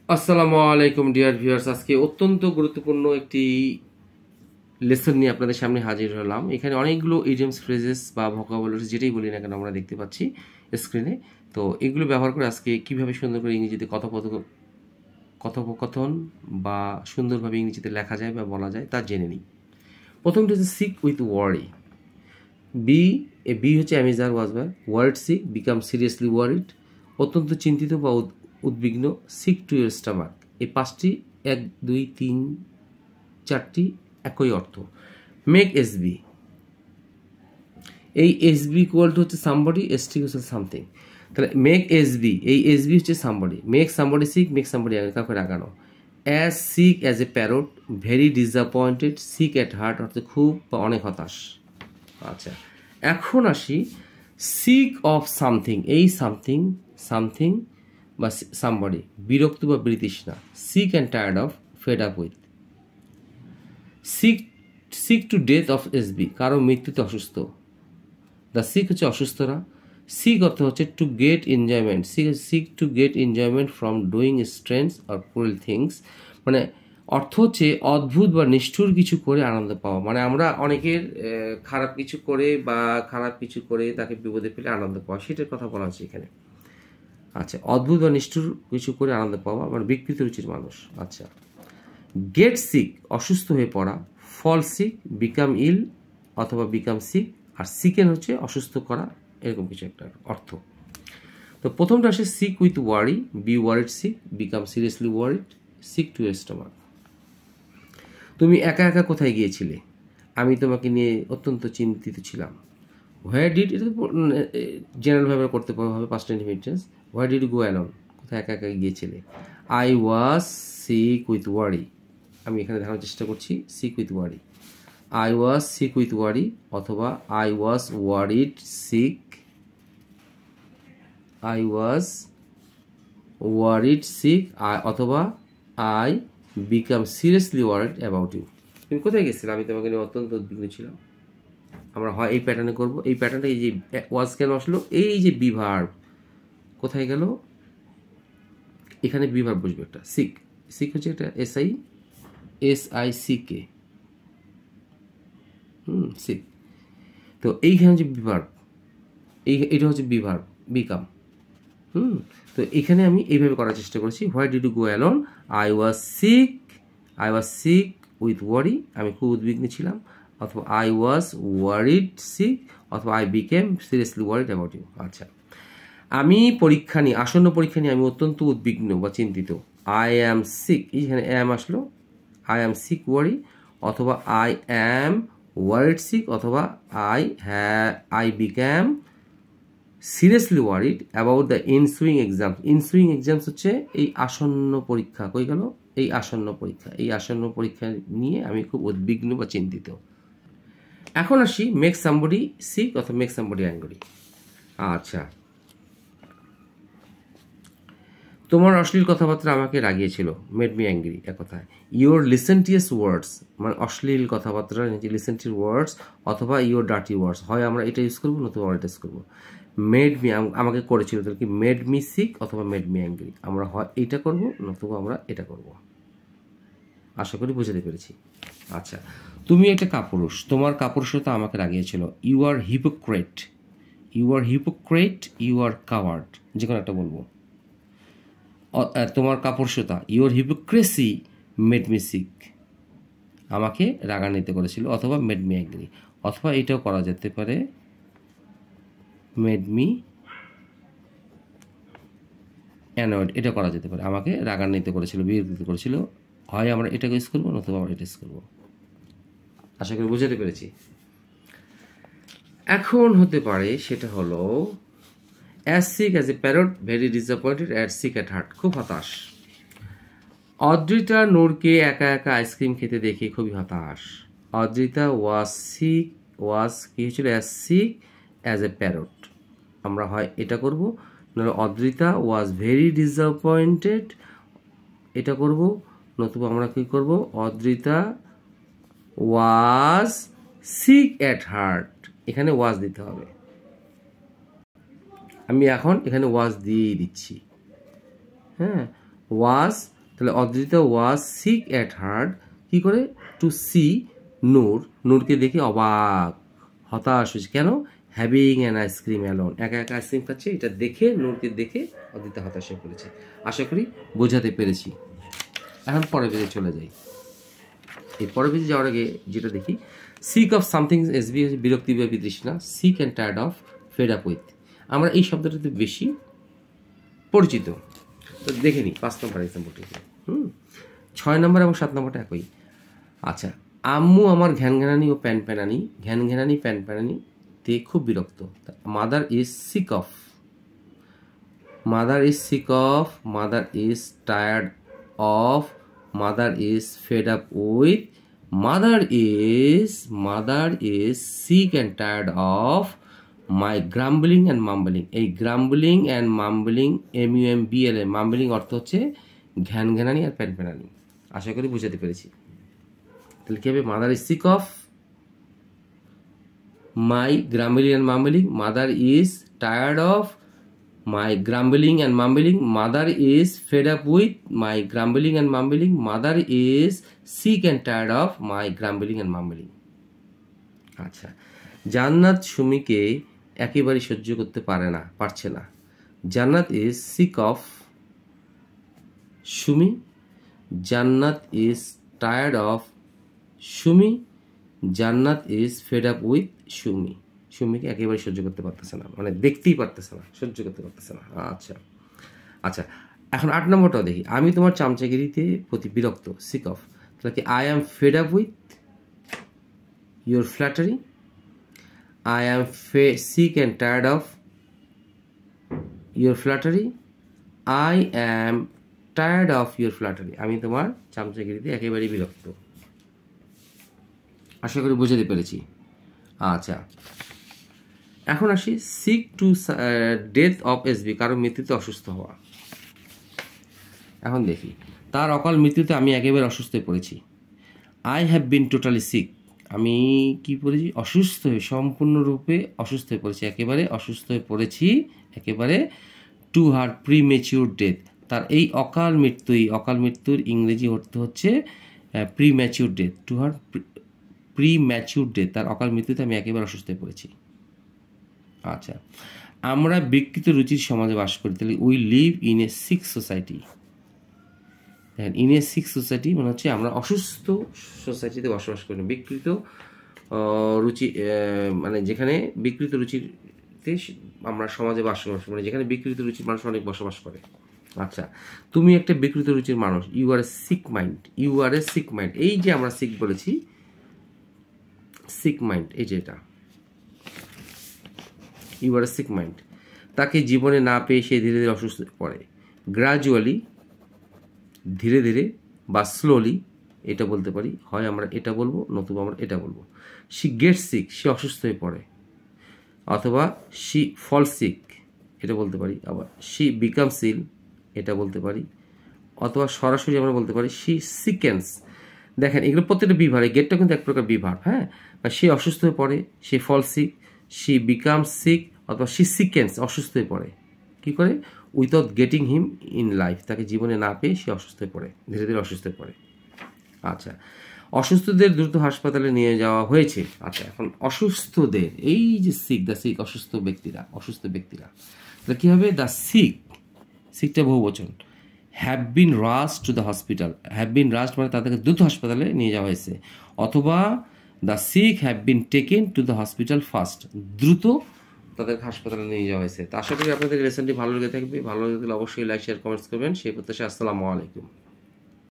আসসালামু আলাইকুম dear viewers, আজকে অত্যন্ত গুরুত্বপূর্ণ একটি লেসন নিয়ে আপনাদের সামনে হাজির হলাম। এখানে অনেকগুলো ইডিয়মস, ফ্রেজেস বা ভোকাবুলারি যেটাই বলি না কেন আমরা দেখতে পাচ্ছি স্ক্রিনে। তো এগুলো ব্যবহার করে আজকে কিভাবে সুন্দর করে ইংরেজিতে কথোপকথন বা সুন্দরভাবে ইংরেজিতে লেখা যায় বা বলা যায় তা জেনে নিই। প্রথমটি হচ্ছে সিক উইথ ওয়ারি। বি হচ্ছে অ্যামেজার ওয়াজবার। Word sick, become seriously worried, অত্যন্ত চিন্তিত বা উদ্বিগ্ন। সিক টু ইয়োর স্টামাক, এই পাঁচটি 1 2 3 4টি একই অর্থ। মেক এসবি, এই এসবি ইকুয়াল টু হচ্ছে সামবডি, এসটি হচ্ছে সামথিং। তাহলে মেক এসবি, এই এসবি হচ্ছে somebody. Make somebody sick, make somebody কাউকে রাগানো। As sick as a parrot, very disappointed, sick at heart অর্থাৎ খুব বা অনেক হতাশ। আচ্ছা, এখন আসি সিক অফ সামথিং। এই সামথিং বা সামবডি বিরক্ত বা বিতৃষ্ণা। Sick and tired of, fed up with. Sick to death of SB, কারো মৃত্যুতে অসুস্থ। দ্য সিক হচ্ছে অসুস্থরা। সিক অর্থ হচ্ছে to get enjoyment. Sick to get enjoyment from doing strange or cruel things, মানে অর্থ হচ্ছে অদ্ভুত বা নিষ্ঠুর কিছু করে আনন্দ পাওয়া। মানে আমরা অনেকের খারাপ কিছু করে তাকে বিপদে ফেলে আনন্দ পাওয়া, সেটার কথা বলা হচ্ছে এখানে। আচ্ছা, অদ্ভুত বা নিষ্ঠুর কিছু করে আনন্দ পাওয়া মানে বিকৃত রুচির মানুষ। আচ্ছা, গেট সিক অসুস্থ হয়ে পড়া। ফল সিক, বিকাম ইল অথবা বিকাম সিক। আর সিকেন হচ্ছে অসুস্থ করা, এরকম কিছু একটা অর্থ। তো প্রথমটা আসে sick with worry. Be worried sick, become seriously worried, sick to your stomach. তুমি একা একা কোথায় গিয়েছিলে? আমি তোমাকে নিয়ে অত্যন্ত চিন্তিত ছিলাম। হোয়ার ডিড, এটা জেনারেলভাবে করতে হবে past infinitive. Where did you go alone, কোথায় একা একা গিয়েছিলে? I was sick with worry, আমি এখানে দেখানোর চেষ্টা করছি sick with worry. I was sick with worry অথবা I was worried sick, I was worried sick অথবা I become seriously worried about you. তুমি কোথায় গেছিলে? আমি তোমাকে নিয়ে অত্যন্ত উদ্বিগ্ন ছিলাম। আমরা হয় এই প্যাটার্নে করব। এই প্যাটার্নটা এই যে ওয়াজ কেন আসলো, এই যে বি ভার্ব কোথায় গেল, এখানে বি ভার্ব বসবে একটা। সিক, সিক হচ্ছে একটা SICK, সিক। তো এইখানে হচ্ছে বি ভার্ব, এটা হচ্ছে বি ভার্ব, বিকাম। তো এখানে আমি এইভাবে করার চেষ্টা করেছি। Why did you go alone? I was sick with worry, আমি খুব উদ্বিগ্ন ছিলাম। অথবা আই ওয়াজ ওয়ারিড সিক অথবা I became seriously worried about you. আচ্ছা, আমি আসন্ন পরীক্ষা নিয়ে আমি অত্যন্ত উদ্বিগ্ন বা চিন্তিত। আই অ্যাম সিক, এইখানে অ্যাম আসলো। আই অ্যাম সিক ওয়ারি অথবা আই অ্যাম ওয়ারিড সিক অথবা I বিক্যাম seriously worried about the inswing exam. Inswing exams হচ্ছে এই আসন্ন পরীক্ষা। কই গেল? এই আসন্ন পরীক্ষা নিয়ে আমি খুব উদ্বিগ্ন বা চিন্তিত। এখন আসি মেক সামবডি সিক অথবা মেক সামবডি অ্যাংরি। আচ্ছা, তোমার অশ্লীল কথাবার্তা আমাকে রাগিয়েছিল, মেড মি অ্যাংরি। এক কথায় ইউর লিসেন্টিয়াস ওয়ার্ডস, মানে অশ্লীল কথাবার্তা, লিসেন্টিয়াস ওয়ার্ডস অথবা ইউর ডার্টি ওয়ার্ডস, হয় আমরা এটা ইউজ করবো নতুবা এটা ইউজ করবো। মেড মি আমাকে করেছিল, তাহলে কি মেড মি সিক অথবা মেড মি অ্যাংরি, আমরা হয় এইটা করবো নতুবা আমরা এটা করব। আশা করি বুঝতে পেরেছি। আচ্ছা, তুমি একটা কাপুরুষ, তোমার কাপুরুষতা আমাকে রাগিয়েছিল। You are hypocrite, you are coward, যে কোনো একটা বলবো। তোমার কাপুরুষতা, your hypocrisy made me sick, আমাকে রাগান্বিত করেছিল। অথবা মেড মি অ্যাংরি, অথবা এটাও করা যেতে পারে মেড মি অ্যানয়েড, এটা করা যেতে পারে, আমাকে রাগান্বিত করেছিল, বিরক্ত করেছিল। হয় আমরা এটাকে ইউজ করবো নতুবা আমরা এটা ইউজ করবো। আশা করি বুঝতে পেরেছি। এখন হতে পারে সেটা হলো as sick as a parrot, very disappointed, at sick at heart, খুব হতাশ। অদ্রিতা নূরকে একা একা আইসক্রিম খেতে দেখে খুবই হতাশ। অদ্রিতা ওয়াজ কি হয়েছিল? As sick as a parrot, আমরা হয় এটা করব, নাহলে অদ্রিতা ওয়াজ ভেরি ডিসঅ্যাপয়েন্টেড, এটা করব, নতুবা আমরা কি করব? Adrita was sick at heart, এখানে ওয়াজ দিতে হবে। আমি এখন এখানে ওয়াজ দিয়েই দিচ্ছি। হ্যাঁ, ওয়াজ তাহলে Adrita was sick at heart, কি করে, টু সি নূর, নূরকে দেখে অবাক, হতাশ হয়েছে, কেন, হ্যাভিং অ্যান আইসক্রিম অ্যালোন, একা একা আইসক্রিম খাচ্ছে, এটা দেখে, নূরকে দেখে অদ্রিতা হতাশ হয়ে পড়েছে। আশা করি বোঝাতে পেরেছি। এখন পরের পেজে চলে যাই। এই পরের পেজে যাওয়ার আগে যেটা দেখি, সিক অফ সামথিং এসবি বিরক্তি বা বিতৃষ্ণা, sick and tired of, fed up with. আমরা এই শব্দটাতে বেশি পরিচিত, তো দেখে নিই 5 নম্বর এক্সাম্পলটি। 6 নম্বর এবং 7 নম্বরটা একই। আচ্ছা, আম্মু আমার ঘ্যানঘ্যানানি ও প্যানপ্যানানি, ঘ্যানঘ্যানানি প্যানপ্যানানি তে খুব বিরক্ত। Mother is sick of, mother is sick of, mother is tired of, mother is fed up with, mother is sick and tired of my grumbling and mumbling. এই গ্রাম্বলিং অ্যান্ড মাম্বলিং, MUMBLA, মাম্বলিং অর্থ হচ্ছে ঘ্যানঘ্যানানি আর প্যানপ্যানানি। আশা করি বুঝাতে পেরেছি। তাহলে কি হবে, mother is sick of my grumbling and mumbling, mother is tired of my grumbling and mumbling, mother is fed up with my grumbling and mumbling, mother is sick and tired of my grumbling and mumbling. আচ্ছা, জান্নাত সুমিকে একেবারে সহ্য করতে পারছে না। জান্নাত is sick of Sumi, Jannat is tired of Sumi, Jannat is fed up with Sumi. সুমিকে একেবারে সহ্য করতে পারতেছে না, মানে দেখতেই পারতেছে না, সহ্য করতে পারতেছে না। আচ্ছা আচ্ছা, এখন 8 নম্বরটাও দেখি। আমি তোমার চামচাগিরিতে প্রতি বিরক্ত, সিক অফ। তাহলে কি, I am fed up with your flattery, I am sick and tired of your flattery, I am tired of your flattery. আমি তোমার চামচাগিরিতে একেবারেই বিরক্ত। আশা করি বুঝাতে পেরেছি। আচ্ছা, এখন আসি sick to death of SB, কারো মৃত্যুতে অসুস্থ হওয়া। এখন দেখি, তার অকাল মৃত্যুতে আমি একেবারে অসুস্থ হয়ে পড়েছি। I have been totally sick, আমি কি পড়েছি, অসুস্থ হয়ে, সম্পূর্ণরূপে অসুস্থ হয়ে পড়েছি, একেবারে অসুস্থ হয়ে পড়েছি, একেবারে। টু হার প্রিমেচিউর ডেথ, তার এই অকাল মৃত্যু, এই অকাল মৃত্যুর ইংরেজি অর্থ হচ্ছে premature death. To her premature death, তার অকাল মৃত্যুতে আমি একেবারে অসুস্থ হয়ে পড়েছি। আচ্ছা, আমরা বিকৃত রুচির সমাজে বাস করি। তাহলে we live in a sick society. দেখেন, ইন এ সিক সোসাইটি মানে হচ্ছে আমরা অসুস্থ সোসাইটিতে বসবাস করি। বিকৃত রুচি মানে যেখানে বিকৃত রুচিতে আমরা সমাজে বসবাস করি, মানে যেখানে বিকৃত রুচির মানুষ অনেক বসবাস করে। আচ্ছা, তুমি একটা বিকৃত রুচির মানুষ, you are a sick mind, you are a sick mind. এই যে আমরা সিক বলেছি, সিক মাইন্ড, এই যে এটা, you are a sick mind. তাকে জীবনে না পেয়ে সে ধীরে ধীরে অসুস্থ পড়ে। গ্র্যাজুয়ালি, ধীরে ধীরে, বা স্লোলি, এটা বলতে পারি, হয় আমরা এটা বলবো, নতুবা আমরা এটা বলবো। শি গেট সিক, সে অসুস্থ হয়ে পড়ে, অথবা শি ফল সিক, এটা বলতে পারি। আবার শি বিকামস ইল, এটা বলতে পারি। অথবা সরাসরি আমরা বলতে পারি শি সিকেন্স। দেখেন, এগুলো প্রত্যেকটা বিভার, এই গেটটা কিন্তু এক প্রকার বিভার। হ্যাঁ, সে অসুস্থ হয়ে পড়ে, সে ফল সিক, শি বিকামস সিক, অথবা শি সিকেন্স, অসুস্থ হয়ে পড়ে। কি করে, without getting him in life, তাকে জীবনে না পেয়ে সে অসুস্থ হয়ে পড়ে, ধীরে ধীরে অসুস্থ হয়ে পড়ে। আচ্ছা, অসুস্থদের দ্রুত হাসপাতালে নিয়ে যাওয়া হয়েছে। আচ্ছা, এখন অসুস্থদের, এই যে সিক, দ্য সিক, অসুস্থ ব্যক্তিরা, তাহলে কী হবে, দ্য সিক, সিকটা বহু বচন, have been rushed to the hospital. Have been rushed মানে তাদেরকে দ্রুত হাসপাতালে নিয়ে যাওয়া হয়েছে। অথবা the sick have been taken to the hospital first, দ্রুত তাদেরকে হাসপাতালে নিয়ে যাওয়া হয়েছে। তো আশা করি আপনাদের লেসনটি ভালো লেগে থাকবে। ভালো লেগে থাকলে অবশ্যই লাইক, শেয়ার, কমেন্টস করবেন। সেই প্রত্যাশা, আসসালামু আলাইকুম।